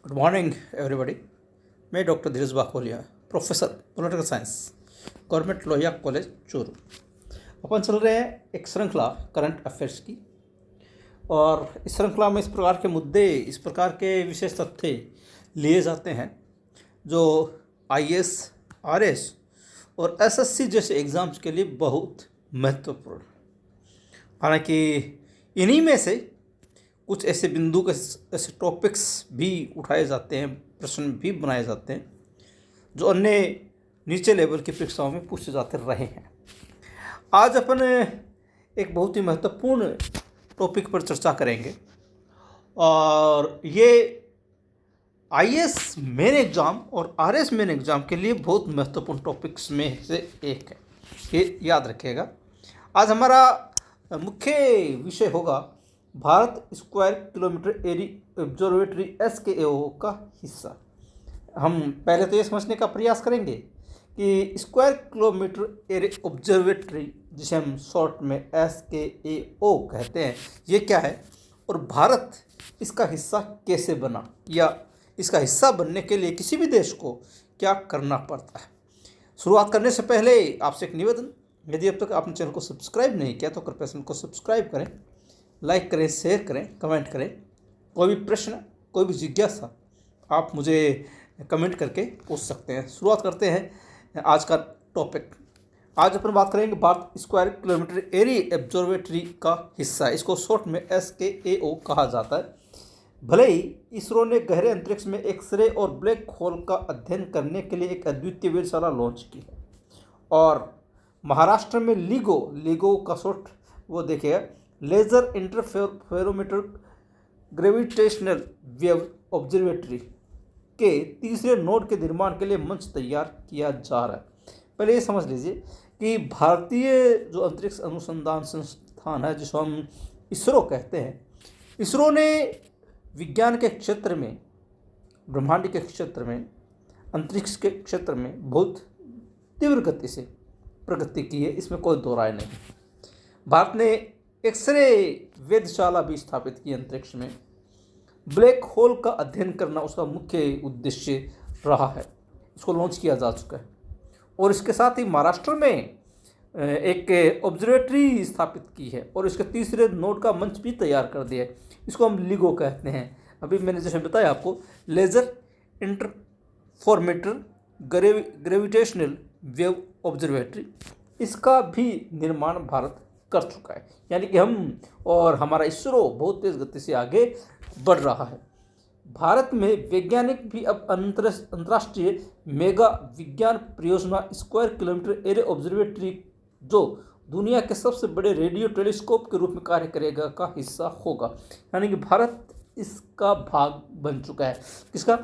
Good morning everybody. मैं doctor Dheeraj Bakholia, professor political science, government Lohia college Churu. अपन चल रहे हैं एक श्रृंखला करंट अफेयर्स की, और इस श्रृंखला में इस प्रकार के मुद्दे, इस प्रकार के विशेष तथ्य लिए जाते हैं जो आईएएस, आरएस और एसएससी जैसे एग्ज़ाम्स के लिए बहुत महत्वपूर्ण। हालांकि इन्हीं में से कुछ ऐसे बिंदु के ऐसे टॉपिक्स भी उठाए जाते हैं, प्रश्न भी बनाए जाते हैं जो अन्य नीचे लेवल की परीक्षाओं में पूछे जाते रहे हैं। आज अपन एक बहुत ही महत्वपूर्ण टॉपिक पर चर्चा करेंगे, और ये आईएएस मेन एग्ज़ाम और आरएस मेन एग्ज़ाम के लिए बहुत महत्वपूर्ण टॉपिक्स में से एक है, ये याद रखिएगा। आज हमारा मुख्य विषय होगा Bharat square kilometre area observatory SKAO का हिस्सा। हम पहले तो ये समझने का प्रयास करेंगे कि स्क्वायर किलोमीटर एरिया ऑब्जर्वेटरी, जिसे हम शॉर्ट में SKAO कहते हैं, ये क्या है और भारत इसका हिस्सा कैसे बना, या इसका हिस्सा बनने के लिए किसी भी देश को क्या करना पड़ता है। शुरुआत करने से पहले आपसे एक निवेदन, यदि अब तक आपने चैनल को सब्सक्राइब नहीं किया तो कृपया चैनल को सब्सक्राइब करें, लाइक करें, शेयर करें, कमेंट करें। कोई भी प्रश्न, कोई भी जिज्ञासा आप मुझे कमेंट करके पूछ सकते हैं। शुरुआत करते हैं आज का टॉपिक। आज अपन बात करेंगे Bharat square kilometre area observatory का हिस्सा। इसको शॉर्ट में SKAO कहा जाता है। भले ही इसरो ने गहरे अंतरिक्ष में एक्सरे और ब्लैक होल का अध्ययन करने के लिए एक अद्वितीय वेधशाला लॉन्च की है, और महाराष्ट्र में लीगो का शॉर्ट वो देखिएगा, laser interferometer gravitational wave observatory के तीसरे नोड के निर्माण के लिए मंच तैयार किया जा रहा है। पहले ये समझ लीजिए कि भारतीय जो अंतरिक्ष अनुसंधान संस्थान है, जिसको हम इसरो कहते हैं, इसरो ने विज्ञान के क्षेत्र में, ब्रह्मांड के क्षेत्र में, अंतरिक्ष के क्षेत्र में बहुत तीव्र गति से प्रगति की है, इसमें कोई दो राय नहीं। भारत ने एक्सरे वेधशाला भी स्थापित की अंतरिक्ष में। ब्लैक होल का अध्ययन करना उसका मुख्य उद्देश्य रहा है। इसको लॉन्च किया जा चुका है, और इसके साथ ही महाराष्ट्र में एक ऑब्जर्वेटरी स्थापित की है, और इसके तीसरे नोड का मंच भी तैयार कर दिया है। इसको हम लीगो कहते हैं। अभी मैंने जैसे बताया आपको, laser interferometer gravitational wave observatory, इसका भी निर्माण भारत कर चुका है। यानी कि हम और हमारा इसरो बहुत तेज़ गति से आगे बढ़ रहा है। भारत में वैज्ञानिक भी अब अंतर्राष्ट्रीय मेगा विज्ञान परियोजना स्क्वायर किलोमीटर एरिया ऑब्जर्वेटरी, जो दुनिया के सबसे बड़े रेडियो टेलीस्कोप के रूप में कार्य करेगा, का हिस्सा होगा। यानी कि भारत इसका भाग बन चुका है। किसका?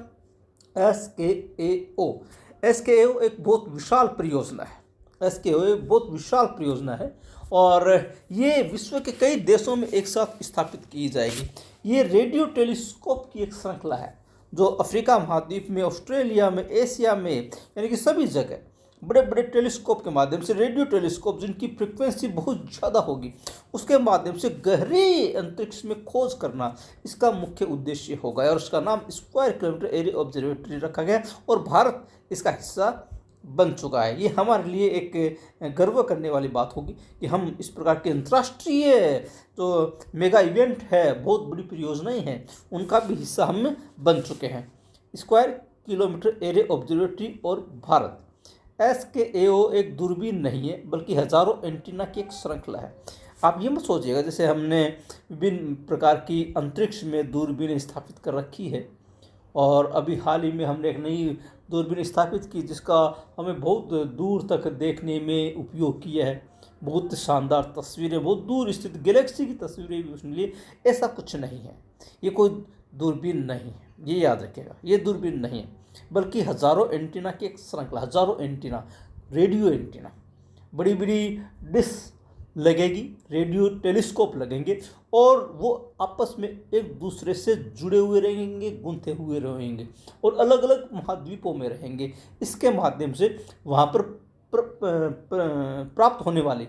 SKAO। SKAO एक बहुत विशाल परियोजना है। SKAO एक बहुत विशाल परियोजना है, और ये विश्व के कई देशों में एक साथ स्थापित की जाएगी। ये रेडियो टेलीस्कोप की एक श्रृंखला है जो अफ्रीका महाद्वीप में, ऑस्ट्रेलिया में, एशिया में, यानी कि सभी जगह बड़े बड़े टेलीस्कोप के माध्यम से, रेडियो टेलीस्कोप जिनकी फ्रिक्वेंसी बहुत ज़्यादा होगी, उसके माध्यम से गहरे अंतरिक्ष में खोज करना इसका मुख्य उद्देश्य होगा, और उसका नाम स्क्वायर किलोमीटर एरिया ऑब्जर्वेटरी रखा गया, और भारत इसका हिस्सा बन चुका है। ये हमारे लिए एक गर्व करने वाली बात होगी कि हम इस प्रकार के अंतर्राष्ट्रीय जो मेगा इवेंट है, बहुत बड़ी परियोजनाएं हैं, उनका भी हिस्सा हम बन चुके हैं। स्क्वायर किलोमीटर एरिया ऑब्जर्वेटरी और भारत। SKAO एक दूरबीन नहीं है, बल्कि हज़ारों एंटीना की एक श्रृंखला है। आप ये मत सोचिएगा जैसे हमने विभिन्न प्रकार की अंतरिक्ष में दूरबीनें स्थापित कर रखी है, और अभी हाल ही में हमने एक नई दूरबीन स्थापित की जिसका हमें बहुत दूर तक देखने में उपयोग किया है। बहुत शानदार तस्वीरें, बहुत दूर स्थित गैलेक्सी की तस्वीरें भी उसने लिए। ऐसा कुछ नहीं है, ये कोई दूरबीन नहीं है, ये याद रखिएगा। ये दूरबीन नहीं है, बल्कि हज़ारों एंटीना की एक श्रृंखला, हज़ारों एंटीना, रेडियो एंटीना, बड़ी बड़ी डिश लगेगी, रेडियो टेलीस्कोप लगेंगे, और वो आपस में एक दूसरे से जुड़े हुए रहेंगे, गुंथे हुए रहेंगे, और अलग अलग महाद्वीपों में रहेंगे। इसके माध्यम से वहाँ पर प्राप्त होने वाली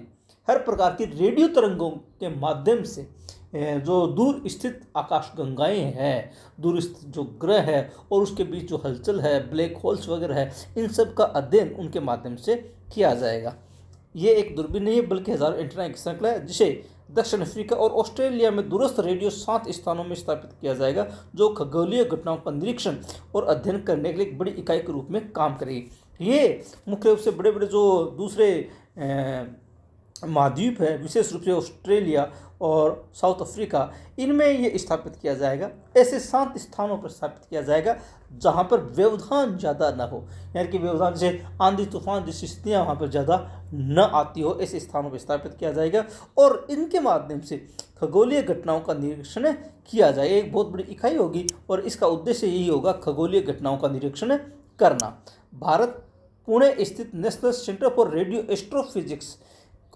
हर प्रकार की रेडियो तरंगों के माध्यम से जो दूर स्थित आकाशगंगाएं हैं, दूर स्थित जो ग्रह है और उसके बीच जो हलचल है, ब्लैक होल्स वगैरह है, इन सब का अध्ययन उनके माध्यम से किया जाएगा। ये एक दूरबीन नहीं है बल्कि हजारों एंटेना की श्रृंखला है, जिसे दक्षिण अफ्रीका और ऑस्ट्रेलिया में दूरस्थ रेडियो 7 स्थानों में स्थापित किया जाएगा, जो खगोलीय घटनाओं का निरीक्षण और अध्ययन करने के लिए एक बड़ी इकाई के रूप में काम करेगी। ये मुख्य रूप से बड़े बड़े जो दूसरे महाद्वीप है, विशेष रूप से ऑस्ट्रेलिया और साउथ अफ्रीका, इनमें ये स्थापित किया जाएगा। ऐसे 7 स्थानों पर स्थापित किया जाएगा जहाँ पर व्यवधान ज़्यादा न हो, यानी कि व्यवधान जैसे आंधी तूफान जैसी स्थितियाँ वहाँ पर ज़्यादा न आती हो, ऐसे स्थानों पर स्थापित किया जाएगा और इनके माध्यम से खगोलीय घटनाओं का निरीक्षण किया जाएगा। एक बहुत बड़ी इकाई होगी और इसका उद्देश्य यही होगा, खगोलीय घटनाओं का निरीक्षण करना। भारत पुणे स्थित national centre for radio astrophysics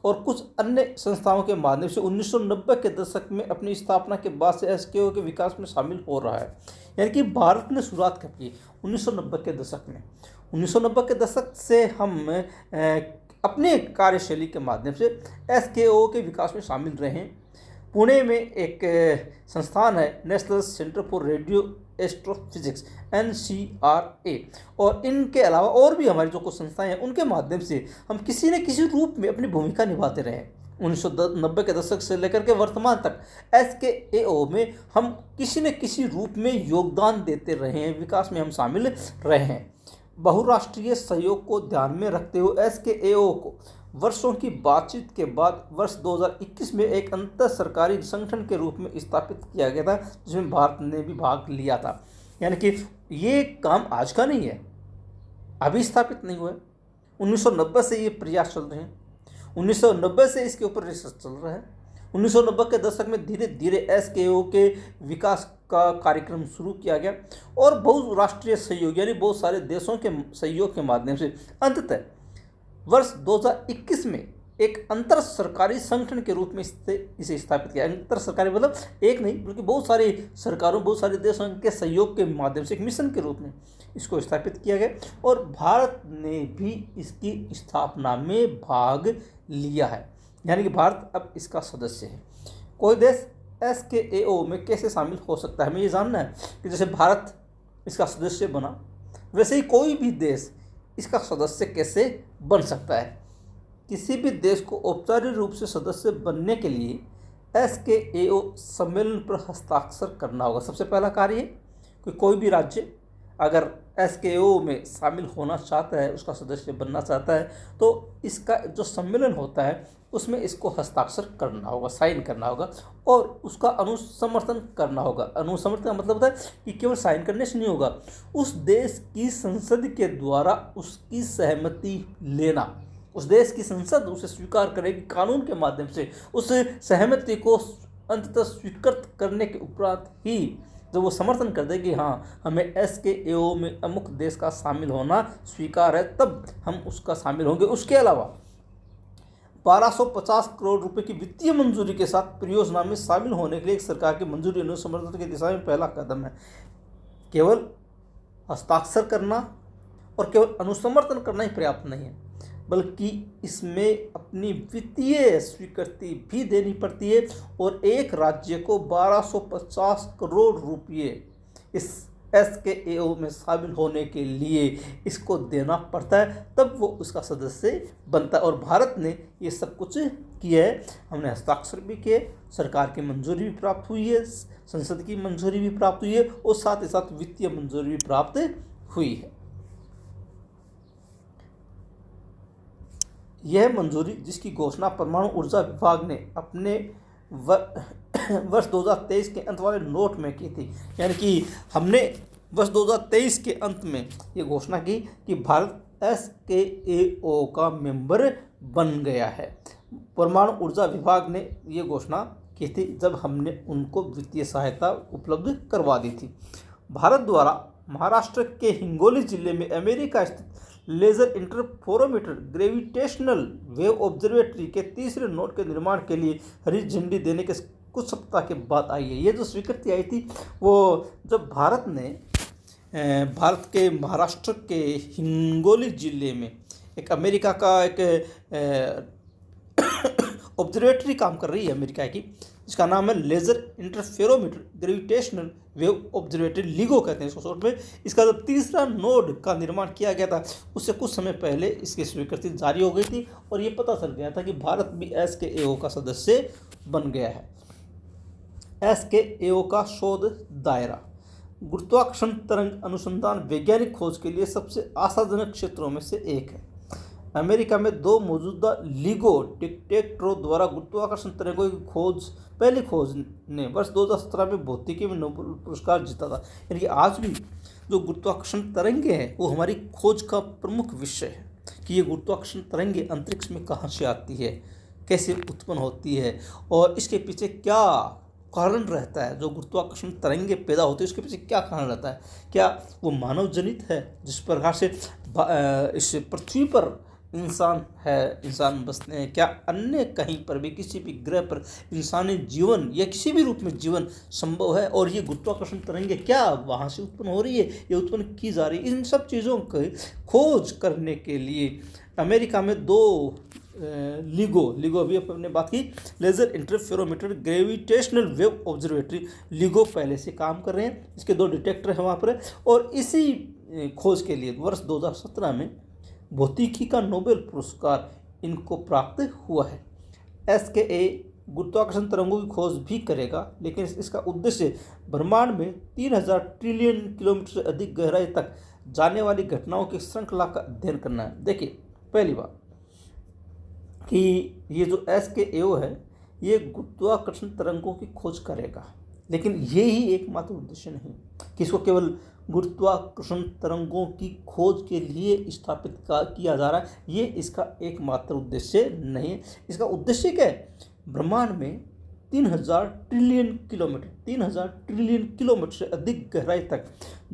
और कुछ अन्य संस्थाओं के माध्यम से 1990 के दशक में अपनी स्थापना के बाद से एसकेओ के विकास में शामिल हो रहा है। यानी कि भारत ने शुरुआत कब की? 1990 के दशक में। 1990 के दशक से हम अपने कार्यशैली के माध्यम से एसकेओ के विकास में शामिल रहे हैं। पुणे में एक संस्थान है, national centre for radio astrophysics NCRA, और इनके अलावा और भी हमारी जो कुछ संस्थाएं हैं उनके माध्यम से हम किसी न किसी रूप में अपनी भूमिका निभाते रहे। 1990 के दशक से लेकर के वर्तमान तक SKAO में हम किसी न किसी रूप में योगदान देते रहे हैं, विकास में हम शामिल रहे हैं। बहुराष्ट्रीय सहयोग को ध्यान में रखते हुए SKAO को वर्षों की बातचीत के बाद वर्ष 2021 में एक अंतर सरकारी संगठन के रूप में स्थापित किया गया था, जिसमें भारत ने भी भाग लिया था। यानी कि ये काम आज का नहीं है, अभी स्थापित नहीं हुआ है। 1990 से ये प्रयास चल रहे हैं, 1990 से इसके ऊपर रिसर्च चल रहा है। 1990 के दशक में धीरे धीरे SKO के विकास का कार्यक्रम शुरू किया गया और बहुराष्ट्रीय सहयोग यानी बहुत सारे देशों के सहयोग के माध्यम से अंततः वर्ष 2021 में एक अंतर सरकारी संगठन के रूप में इसे स्थापित किया। अंतर सरकारी मतलब एक नहीं बल्कि बहुत सारी सरकारों, बहुत सारे देशों के सहयोग के माध्यम से एक मिशन के रूप में इसको स्थापित किया गया और भारत ने भी इसकी स्थापना में भाग लिया है। यानी कि भारत अब इसका सदस्य है। कोई देश SKAO में कैसे शामिल हो सकता है, हमें ये जानना है कि जैसे भारत इसका सदस्य बना, वैसे ही कोई भी देश इसका सदस्य कैसे बन सकता है। किसी भी देश को औपचारिक रूप से सदस्य बनने के लिए SKAO सम्मेलन पर हस्ताक्षर करना होगा। सबसे पहला कार्य है कि कोई भी राज्य अगर SKAO में शामिल होना चाहता है, उसका सदस्य बनना चाहता है, तो इसका जो सम्मेलन होता है उसमें इसको हस्ताक्षर करना होगा, साइन करना होगा और उसका अनुसमर्थन करना होगा। अनुसमर्थन का मतलब होता है कि केवल साइन करने से नहीं होगा, उस देश की संसद के द्वारा उसकी सहमति लेना। उस देश की संसद उसे स्वीकार करेगी कानून के माध्यम से, उस सहमति को अंततः स्वीकृत करने के उपरांत ही जब वो समर्थन कर देगी हाँ हमें SKAO में अमुक देश का शामिल होना स्वीकार है, तब हम उसका शामिल होंगे। उसके अलावा 1250 करोड़ रुपए की वित्तीय मंजूरी के साथ परियोजना में शामिल होने के लिए एक सरकार की मंजूरी अनुसमर्थन की दिशा में पहला कदम है। केवल हस्ताक्षर करना और केवल अनुसमर्थन करना ही पर्याप्त नहीं है, बल्कि इसमें अपनी वित्तीय स्वीकृति भी देनी पड़ती है और एक राज्य को 1250 करोड़ रुपये इस SKAO में शामिल होने के लिए इसको देना पड़ता है, तब वो उसका सदस्य बनता है। और भारत ने ये सब कुछ किया है, हमने हस्ताक्षर भी किए, सरकार की मंजूरी भी प्राप्त हुई है, संसद की मंजूरी भी प्राप्त हुई है और साथ ही साथ वित्तीय मंजूरी भी प्राप्त हुई है। यह मंजूरी जिसकी घोषणा परमाणु ऊर्जा विभाग ने अपने वर्ष 2023 के अंत वाले नोट में की थी। यानी कि हमने वर्ष 2023 के अंत में ये घोषणा की कि भारत SKAO का मेंबर बन गया है। परमाणु ऊर्जा विभाग ने ये घोषणा की थी जब हमने उनको वित्तीय सहायता उपलब्ध करवा दी थी। भारत द्वारा महाराष्ट्र के हिंगोली जिले में अमेरिका स्थित laser interferometer gravitational wave observatory के तीसरे नोड के निर्माण के लिए हरी झंडी देने के कुछ सप्ताह के बाद आई है। ये जो स्वीकृति आई थी वो जब भारत ने भारत के महाराष्ट्र के हिंगोली जिले में एक अमेरिका का एक ऑब्जर्वेटरी काम कर रही है अमेरिका की, इसका नाम है laser interferometer gravitational wave observatory, लिगो कहते हैं इसको शॉर्ट में। इसका जब तीसरा नोड का निर्माण किया गया था उससे कुछ समय पहले इसकी स्वीकृति जारी हो गई थी और ये पता चल गया था कि भारत भी SKAO का सदस्य बन गया है। SKAO का शोध दायरा गुरुत्वाकर्षण तरंग अनुसंधान वैज्ञानिक खोज के लिए सबसे आशाजनक क्षेत्रों में से एक है। अमेरिका में 2 मौजूदा लिगो डिटेक्टरों द्वारा गुरुत्वाकर्षण तरंगों की पहली खोज ने वर्ष 2017 में भौतिकी में नोबेल पुरस्कार जीता था। यानी कि आज भी जो गुरुत्वाकर्षण तरंगे हैं वो हमारी खोज का प्रमुख विषय है कि ये गुरुत्वाकर्षण तरंगे अंतरिक्ष में कहाँ से आती है, कैसे उत्पन्न होती है और इसके पीछे क्या कारण रहता है। जो गुरुत्वाकर्षण तरंगे पैदा होती है उसके पीछे क्या कारण रहता है, क्या वो मानव जनित है जिस प्रकार से इस पृथ्वी पर इंसान बसते हैं, क्या अन्य कहीं पर भी किसी भी ग्रह पर इंसानी जीवन या किसी भी रूप में जीवन संभव है, और ये गुरुत्वाकर्षण तरंगे क्या वहाँ से उत्पन्न हो रही है, ये उत्पन्न की जा रही है। इन सब चीज़ों की खोज करने के लिए अमेरिका में 2 लिगो अभी अपने बात की laser interferometer gravitational wave observatory लिगो पहले से काम कर रहे हैं। इसके 2 डिटेक्टर हैं वहाँ पर, और इसी खोज के लिए वर्ष 2017 में भौतिकी का नोबेल पुरस्कार इनको प्राप्त हुआ है। SKA गुरुत्वाकर्षण तरंगों की खोज भी करेगा, लेकिन इसका उद्देश्य ब्रह्मांड में 3000 ट्रिलियन किलोमीटर से अधिक गहराई तक जाने वाली घटनाओं की श्रृंखला का अध्ययन करना है। देखिए, पहली बात कि ये जो SKAO है ये गुरुत्वाकर्षण तरंगों की खोज करेगा, लेकिन ये ही एकमात्र उद्देश्य नहीं कि इसको केवल गुरुत्वाकर्षण तरंगों की खोज के लिए स्थापित किया जा रहा है। ये इसका एकमात्र उद्देश्य नहीं है। इसका उद्देश्य क्या है? ब्रह्मांड में 3000 ट्रिलियन किलोमीटर से अधिक गहराई तक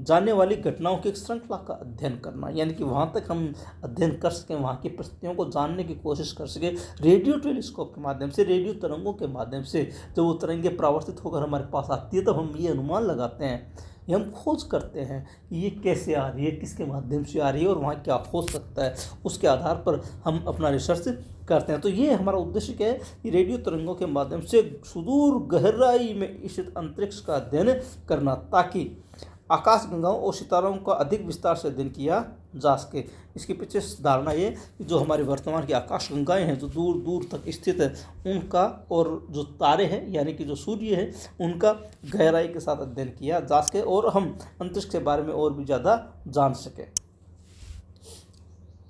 जाने वाली घटनाओं की एक श्रृंखला का अध्ययन करना, यानी कि वहाँ तक हम अध्ययन कर सकें, वहाँ की परिस्थितियों को जानने की कोशिश कर सकें रेडियो टेलीस्कोप के माध्यम से, रेडियो तरंगों के माध्यम से। जब वो तरंगे परावर्तित होकर हमारे पास आती है तब हम ये अनुमान लगाते हैं, ये हम खोज करते हैं कि ये कैसे आ रही है, किसके माध्यम से आ रही है और वहाँ क्या हो सकता है। उसके आधार पर हम अपना रिसर्च करते हैं। तो ये हमारा उद्देश्य क्या है कि रेडियो तरंगों के माध्यम से सुदूर गहराई में स्थित अंतरिक्ष का अध्ययन करना, ताकि आकाशगंगाओं और सितारों का अधिक विस्तार से अध्ययन किया जा सके। इसके पीछे धारणा ये कि जो हमारी वर्तमान की आकाशगंगाएं हैं जो दूर दूर तक स्थित है उनका, और जो तारे हैं यानी कि जो सूर्य है उनका गहराई के साथ अध्ययन किया जा सके और हम अंतरिक्ष के बारे में और भी ज़्यादा जान सकें।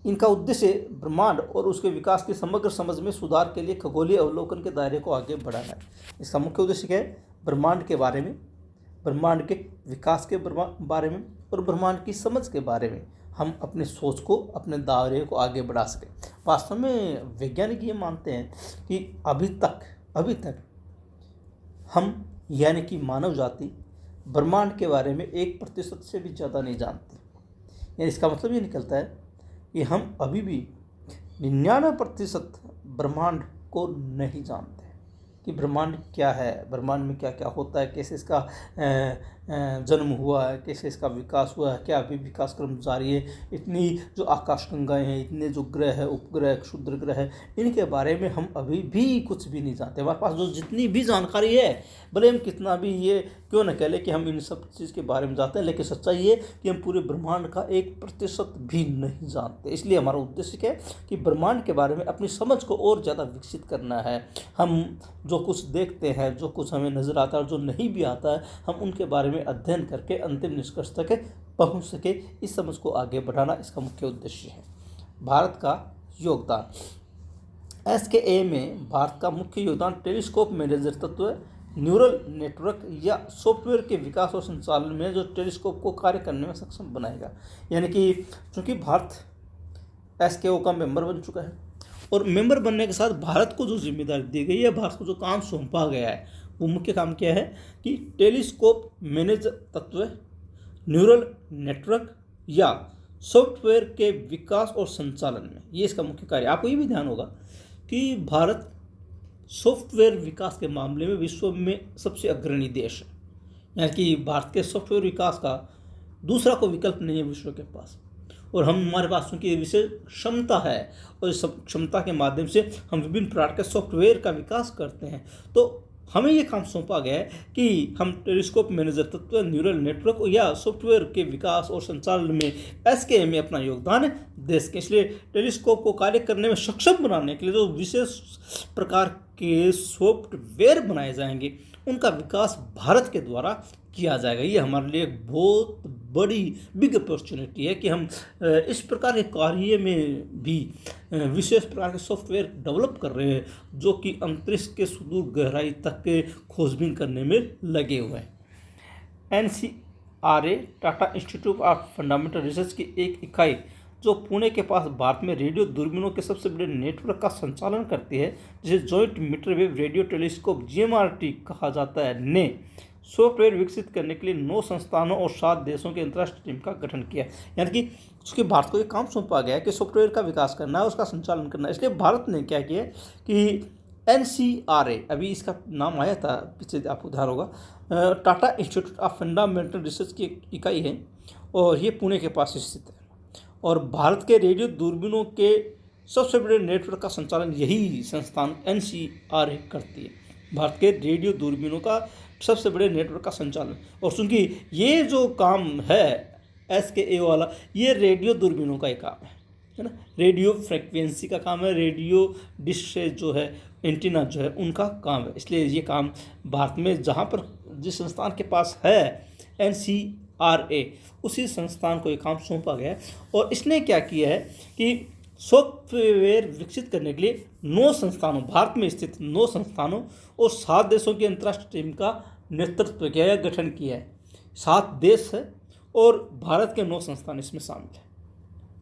इनका उद्देश्य ब्रह्मांड और उसके विकास की समग्र समझ में सुधार के लिए खगोलीय अवलोकन के दायरे को आगे बढ़ाना है। इसका मुख्य उद्देश्य क्या है? ब्रह्मांड के बारे में, ब्रह्मांड के विकास के बारे में और ब्रह्मांड की समझ के बारे में हम अपने सोच को, अपने दायरे को आगे बढ़ा सकें। वास्तव में वैज्ञानिक ये मानते हैं कि अभी तक हम यानी कि मानव जाति ब्रह्मांड के बारे में 1% से भी ज़्यादा नहीं जानती। यानी इसका मतलब ये निकलता है कि हम अभी भी 99% ब्रह्मांड को नहीं जानते कि ब्रह्मांड क्या है, ब्रह्मांड में क्या क्या होता है, कैसे इसका जन्म हुआ है, कैसे इसका विकास हुआ है, क्या अभी विकास क्रम जारी है। इतनी जो आकाशगंगाएं हैं, इतने जो ग्रह है, उपग्रह, क्षुद्र ग्रह है, इनके बारे में हम अभी भी कुछ भी नहीं जानते। हमारे पास जो जितनी भी जानकारी है, भले हम कितना भी ये क्यों न कह लें कि हम इन सब चीज़ के बारे में जानते हैं, लेकिन सच्चाई ये कि हम पूरे ब्रह्मांड का 1% भी नहीं जानते। इसलिए हमारा उद्देश्य क्या है कि ब्रह्मांड के बारे में अपनी समझ को और ज़्यादा विकसित करना है। हम जो कुछ देखते हैं, जो कुछ हमें नज़र आता है और जो नहीं भी आता है, हम उनके बारे में अध्ययन करके अंतिम निष्कर्ष तक पहुंच सके, इस समझ को आगे बढ़ाना इसका मुख्य उद्देश्य है। भारत का योगदान, SKA में भारत का मुख्य योगदान टेलीस्कोप में लेजर तत्व, न्यूरल नेटवर्क या सॉफ्टवेयर के विकास और संचालन में जो टेलीस्कोप को कार्य करने में सक्षम बनाएगा। यानी कि चूँकि भारत SKO का मेंबर बन चुका है और मेंबर बनने के साथ भारत को जो जिम्मेदारी दी गई है, भारत को जो काम सौंपा गया है, वो मुख्य काम क्या है कि टेलीस्कोप मैनेज तत्व, न्यूरल नेटवर्क या सॉफ्टवेयर के विकास और संचालन में, ये इसका मुख्य कार्य। आपको ये भी ध्यान होगा कि भारत सॉफ्टवेयर विकास के मामले में विश्व में सबसे अग्रणी देश है। यानी कि भारत के सॉफ्टवेयर विकास का दूसरा कोई विकल्प नहीं है विश्व के पास, और हमारे पास चूँकि विशेष क्षमता है और इस क्षमता के माध्यम से हम विभिन्न प्रकार के सॉफ्टवेयर का विकास करते हैं। तो हमें ये काम सौंपा गया है कि हम टेलीस्कोप मैनेजर तत्व, न्यूरल नेटवर्क या सॉफ्टवेयर के विकास और संचालन में SKA में अपना योगदान दे सकें। इसलिए टेलीस्कोप को कार्य करने में सक्षम बनाने के लिए जो विशेष प्रकार के सॉफ्टवेयर बनाए जाएंगे उनका विकास भारत के द्वारा किया जाएगा। ये हमारे लिए एक बहुत बड़ी बिग अपॉर्चुनिटी है कि हम इस प्रकार के कार्य में भी विशेष प्रकार के सॉफ्टवेयर डेवलप कर रहे हैं जो कि अंतरिक्ष के सुदूर गहराई तक के खोजबीन करने में लगे हुए हैं। NCRA Tata institute of fundamental research की एक इकाई जो पुणे के पास भारत में रेडियो दूरबीनों के सबसे बड़े नेटवर्क का संचालन करती है, जिसे joint metre wave radio telescope GMRT कहा जाता है, ने सॉफ्टवेयर विकसित करने के लिए 9 संस्थानों और 7 देशों की अंतर्राष्ट्रीय टीम का गठन किया। यानी कि उसके भारत को ये काम सौंपा गया है कि सॉफ्टवेयर का विकास करना है, उसका संचालन करना है। इसलिए भारत ने क्या किया कि NCRA, अभी इसका नाम आया था पीछे, आपको ध्यान होगा, Tata institute of fundamental research की एक इकाई है और ये पुणे के पास स्थित है और भारत के रेडियो दूरबीनों के सबसे बड़े नेटवर्क का संचालन यही संस्थान NCRA करती है। भारत के रेडियो दूरबीनों का सबसे बड़े नेटवर्क का संचालन, और चूंकि ये जो काम है SKA वाला, ये रेडियो दूरबीनों का ही काम है ना, रेडियो फ्रिक्वेंसी का काम है, रेडियो डिश से जो है एंटीना जो है उनका काम है। इसलिए ये काम भारत में जहाँ पर जिस संस्थान के पास है NCRA, उसी संस्थान को ये काम सौंपा गया है। और इसने क्या किया है कि सॉफ्टवेयर विकसित करने के लिए 9 संस्थानों, भारत में स्थित 9 संस्थानों और 7 देशों की अंतर्राष्ट्रीय टीम का नेतृत्व किया है, गठन किया है। 7 देश है और भारत के 9 संस्थान इसमें शामिल है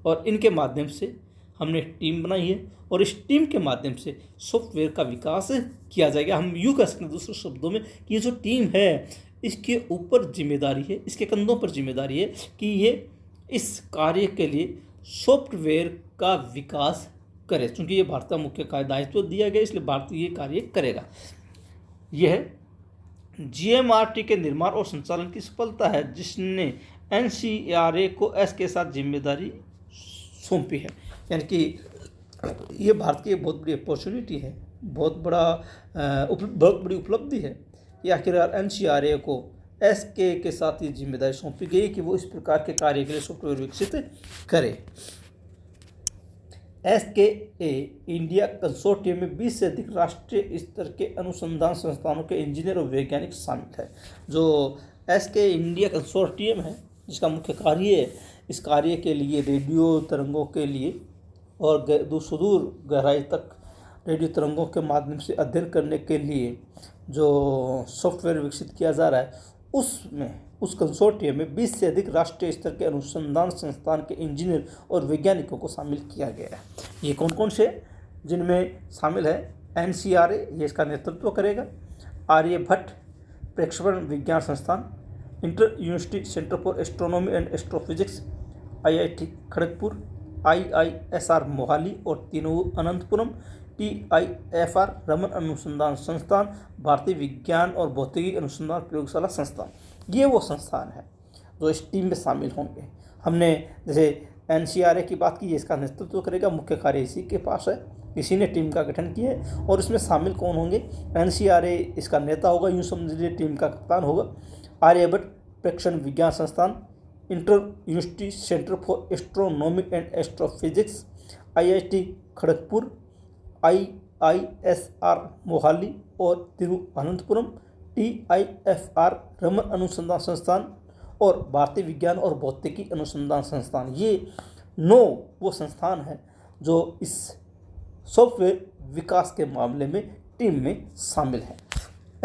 और इनके माध्यम से हमने टीम बनाई है और इस टीम के माध्यम से सॉफ्टवेयर का विकास किया जाएगा। हम यूँ कह सकते हैं दूसरे शब्दों में कि ये जो टीम है इसके ऊपर जिम्मेदारी है, इसके कंधों पर जिम्मेदारी है कि ये इस कार्य के लिए सॉफ्टवेयर का विकास करे, क्योंकि ये भारत का मुख्य दायित्व दिया गया, इसलिए भारत ये कार्य करेगा। यह GMRT के निर्माण और संचालन की सफलता है जिसने NCRA को के साथ जिम्मेदारी सौंपी है। यानी कि ये भारत की बहुत बड़ी अपॉर्चुनिटी है, बहुत बड़ी उपलब्धि है। ये आखिरकार NCRA को SKA के साथ ये जिम्मेदारी सौंपी गई कि वो इस प्रकार के कार्य के लिए सॉफ्टवेयर विकसित करे। SKA इंडिया कंसोर्टियम में 20 से अधिक राष्ट्रीय स्तर के अनुसंधान संस्थानों के इंजीनियर और वैज्ञानिक शामिल है। जो SKA इंडिया कंसोर्टियम है जिसका मुख्य कार्य है, इस कार्य के लिए रेडियो तरंगों के लिए और सुदूर गहराई तक रेडियो तरंगों के माध्यम से अध्ययन करने के लिए जो सॉफ्टवेयर विकसित किया जा रहा है, उस कंसोर्टियम में 20 से अधिक राष्ट्रीय स्तर के अनुसंधान संस्थान के इंजीनियर और वैज्ञानिकों को शामिल किया गया है। ये कौन कौन से, जिनमें शामिल है NCRA, ये इसका नेतृत्व करेगा, आर्यभट्ट प्रक्षेपण विज्ञान संस्थान, inter university centre for astronomy and astrophysics, IIT Kharagpur, IISR Mohali और तिरुवनंतपुरम, TIFR रमन अनुसंधान संस्थान, भारतीय विज्ञान और भौतिकी अनुसंधान प्रयोगशाला संस्थान। ये वो संस्थान है जो इस टीम में शामिल होंगे। हमने जैसे NCRA की बात की, ये इसका नेतृत्व करेगा, मुख्य कार्य इसी के पास है, इसी ने टीम का गठन किया है। और इसमें शामिल कौन होंगे? NCRA इसका नेता होगा, यूँ समझ लीजिए टीम का कप्तान होगा। आर्यभट्ट प्रक्षेपण विज्ञान संस्थान, inter university centre for astronomy and astrophysics, IIT Kharagpur, IISR Mohali और तिरुवनंतपुरम, TIFR रमन अनुसंधान संस्थान और भारतीय विज्ञान और भौतिकी अनुसंधान संस्थान। ये 9 वो संस्थान हैं जो इस सॉफ्टवेयर विकास के मामले में टीम में शामिल हैं।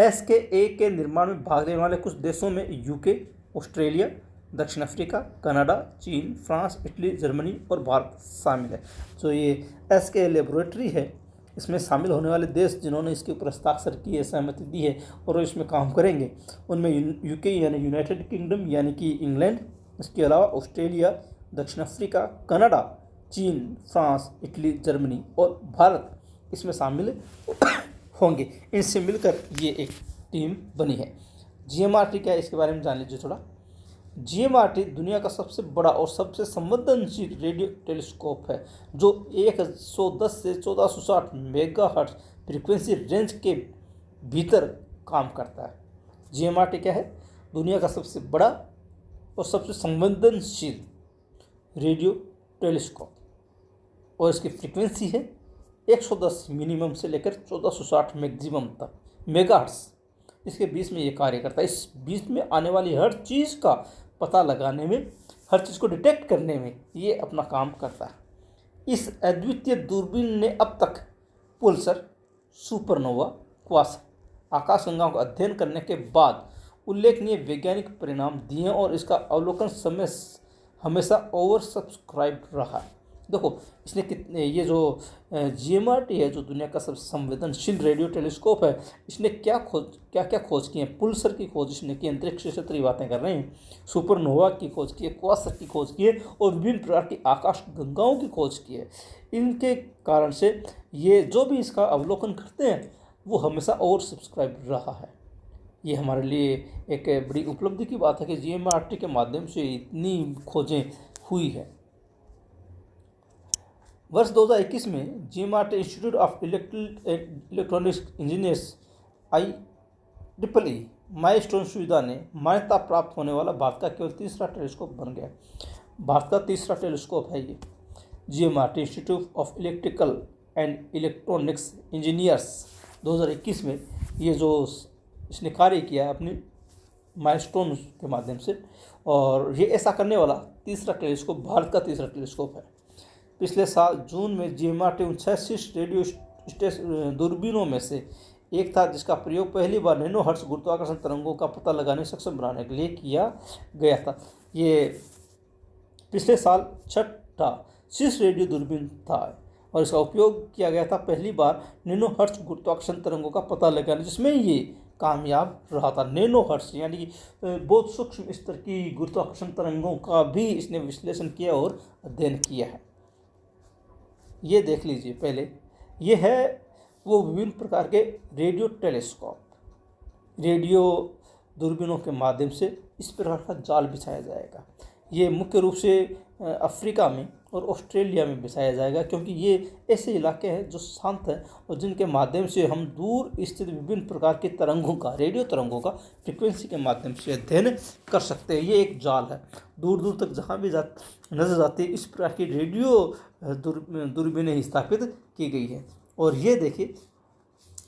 SKA के निर्माण में भाग लेने वाले कुछ देशों में UK, ऑस्ट्रेलिया, दक्षिण अफ्रीका, कनाडा, चीन, फ्रांस, इटली, जर्मनी और भारत शामिल है। तो ये SKA लेबोरेटरी है, इसमें शामिल होने वाले देश जिन्होंने इसके ऊपर हस्ताक्षर की है, सहमति दी है और वो इसमें काम करेंगे, उनमें UK यानी यूनाइटेड किंगडम यानी कि इंग्लैंड, इसके अलावा ऑस्ट्रेलिया, दक्षिण अफ्रीका, कनाडा, चीन, फ्रांस, इटली, जर्मनी और भारत इसमें शामिल होंगे। इनसे मिलकर ये एक टीम बनी है। GMRT क्या है, इसके बारे में जान लीजिए थोड़ा। GMRT दुनिया का सबसे बड़ा और सबसे संवेदनशील रेडियो टेलीस्कोप है जो 110 से 1460 मेगाहर्ट्ज फ्रीक्वेंसी रेंज के भीतर काम करता है। GMRT क्या है? दुनिया का सबसे बड़ा और सबसे संवेदनशील रेडियो टेलीस्कोप, और इसकी फ्रीक्वेंसी है 110 मिनिमम से लेकर 1460 मैक्सिमम तक मेगाहर्ट्ज़। इसके बीच में ये कार्य करता है। इस बीच में आने वाली हर चीज़ का पता लगाने में, हर चीज़ को डिटेक्ट करने में ये अपना काम करता है। इस अद्वितीय दूरबीन ने अब तक पुल्सर, सुपरनोवा, क्वासा आकाशगंगाओं का अध्ययन करने के बाद उल्लेखनीय वैज्ञानिक परिणाम दिए और इसका अवलोकन समय हमेशा ओवर सब्सक्राइब रहा है। देखो इसने कितने, ये जो GMRT है जो दुनिया का सबसे संवेदनशील रेडियो टेलीस्कोप है, इसने क्या खोज की है? पुल्सर की खोज इसने की, अंतरिक्ष क्षेत्र की बातें कर रहे हैं, सुपरनोवा की खोज की है, क्वासा की खोज की है और विभिन्न प्रकार की आकाश गंगाओं की खोज की है। इनके कारण से ये जो भी इसका अवलोकन करते हैं वो हमेशा ओवर सब्सक्राइब रहा है। ये हमारे लिए एक बड़ी उपलब्धि की बात है कि GMRT के माध्यम से इतनी खोजें हुई है। वर्ष 2021 में GMRT institute of electronics engineers IEEE milestone सुविधा ने मान्यता प्राप्त होने वाला भारत का केवल तीसरा टेलीस्कोप बन गया। भारत का तीसरा टेलीस्कोप है ये GMRT institute of electrical and electronics engineers 2021 में ये जो इसने कार्य किया है अपनी माइलस्टोन के माध्यम से, और ये ऐसा करने वाला तीसरा टेलीस्कोप, भारत का तीसरा टेलीस्कोप है। पिछले साल जून में GMRT 86 रेडियो दूरबीनों में से एक था जिसका प्रयोग पहली बार नैनो हर्ट्ज गुरुत्वाकर्षण तरंगों का पता लगाने सक्षम बनाने के लिए किया गया था। ये पिछले साल छठा शीर्ष रेडियो दूरबीन था और इसका उपयोग किया गया था पहली बार नैनो हर्ट्ज गुरुत्वाकर्षण तरंगों का पता लगाने, जिसमें ये कामयाब रहा था। नैनो हर्ट्ज यानी कि बहुत सूक्ष्म स्तर की गुरुत्वाकर्षण तरंगों का भी इसने विश्लेषण किया और अध्ययन किया है। ये देख लीजिए पहले, ये है वो विभिन्न प्रकार के रेडियो टेलीस्कोप। रेडियो दूरबीनों के माध्यम से इस प्रकार का जाल बिछाया जाएगा। ये मुख्य रूप से अफ्रीका में और ऑस्ट्रेलिया में बिछाया जाएगा, क्योंकि ये ऐसे इलाके हैं जो शांत हैं और जिनके माध्यम से हम दूर स्थित विभिन्न प्रकार के तरंगों का, रेडियो तरंगों का फ्रीक्वेंसी के माध्यम से अध्ययन कर सकते हैं। ये एक जाल है, दूर दूर तक जहाँ भी नजर जाती है इस प्रकार की रेडियो दूरबीनें स्थापित की गई है। और ये देखिए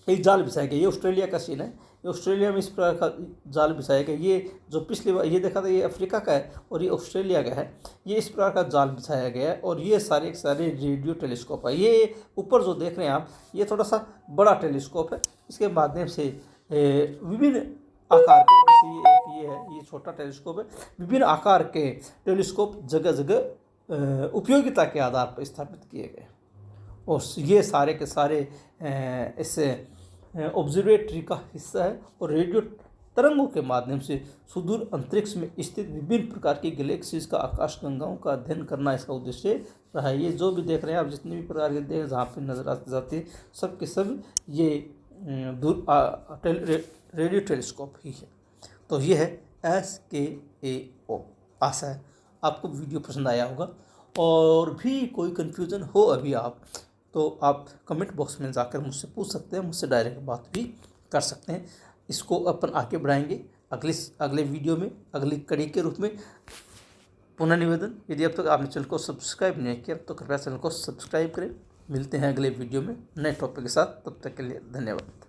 एक जाल बिछाया गया, ये ऑस्ट्रेलिया का सीन है, ये ऑस्ट्रेलिया में इस प्रकार का जाल बिछाया गया। ये जो पिछली बार ये देखा था ये अफ्रीका का है और ये ऑस्ट्रेलिया का है। ये इस प्रकार का जाल बिछाया गया है और ये सारे रेडियो टेलीस्कोप है। ये ऊपर जो देख रहे हैं आप, ये थोड़ा सा बड़ा टेलीस्कोप है। इसके माध्यम से विभिन्न आकार के, जैसे ये है, ये छोटा टेलीस्कोप है, विभिन्न आकार के टेलीस्कोप जगह जगह उपयोगिता के आधार पर स्थापित किए गए और ये सारे के सारे इससे ऑब्जर्वेटरी का हिस्सा है और रेडियो तरंगों के माध्यम से सुदूर अंतरिक्ष में स्थित विभिन्न प्रकार की गैलेक्सीज का, आकाशगंगाओं का अध्ययन करना इसका उद्देश्य रहा है। ये जो भी देख रहे हैं आप, जितने भी प्रकार के देख जहाँ पे नजर आते जाते हैं, सब के सब ये रेडियो टेलीस्कोप ही है। तो ये है SKAO। आशा है आपको वीडियो पसंद आया होगा, और भी कोई कन्फ्यूज़न हो अभी आप, तो आप कमेंट बॉक्स में जाकर मुझसे पूछ सकते हैं, मुझसे डायरेक्ट बात भी कर सकते हैं। इसको अपन आगे बढ़ाएंगे अगले वीडियो में, अगली कड़ी के रूप में। पुनः निवेदन, यदि अब तक आपने चैनल को सब्सक्राइब नहीं किया तो कृपया चैनल को सब्सक्राइब करें। मिलते हैं अगले वीडियो में नए टॉपिक के साथ, तब तक के लिए धन्यवाद।